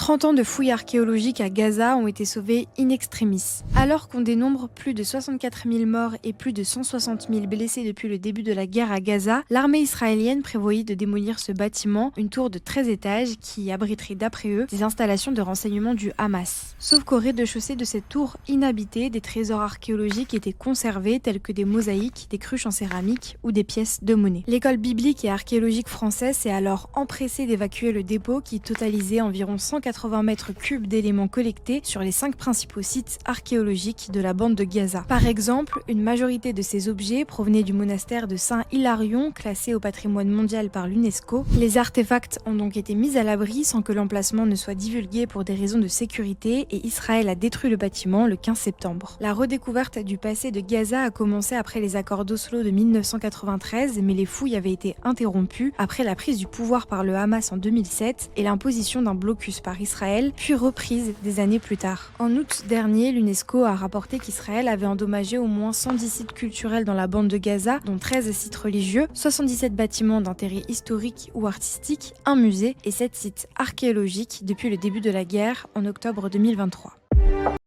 30 ans de fouilles archéologiques à Gaza ont été sauvés in extremis. Alors qu'on dénombre plus de 64 000 morts et plus de 160 000 blessés depuis le début de la guerre à Gaza, l'armée israélienne prévoyait de démolir ce bâtiment, une tour de 13 étages qui abriterait d'après eux des installations de renseignement du Hamas. Sauf qu'au rez-de-chaussée de cette tour inhabitée, des trésors archéologiques étaient conservés tels que des mosaïques, des cruches en céramique ou des pièces de monnaie. L'école biblique et archéologique française s'est alors empressée d'évacuer le dépôt qui totalisait environ 180 mètres cubes d'éléments collectés sur les 5 principaux sites archéologiques de la bande de Gaza. Par exemple, une majorité de ces objets provenaient du monastère de Saint-Hilarion, classé au patrimoine mondial par l'UNESCO. Les artefacts ont donc été mis à l'abri sans que l'emplacement ne soit divulgué pour des raisons de sécurité et Israël a détruit le bâtiment le 15 septembre. La redécouverte du passé de Gaza a commencé après les accords d'Oslo de 1993, mais les fouilles avaient été interrompues après la prise du pouvoir par le Hamas en 2007 et l'imposition d'un blocus par Israël, puis reprise des années plus tard. En août dernier, l'UNESCO a rapporté qu'Israël avait endommagé au moins 110 sites culturels dans la bande de Gaza, dont 13 sites religieux, 77 bâtiments d'intérêt historique ou artistique, un musée et 7 sites archéologiques depuis le début de la guerre en octobre 2023.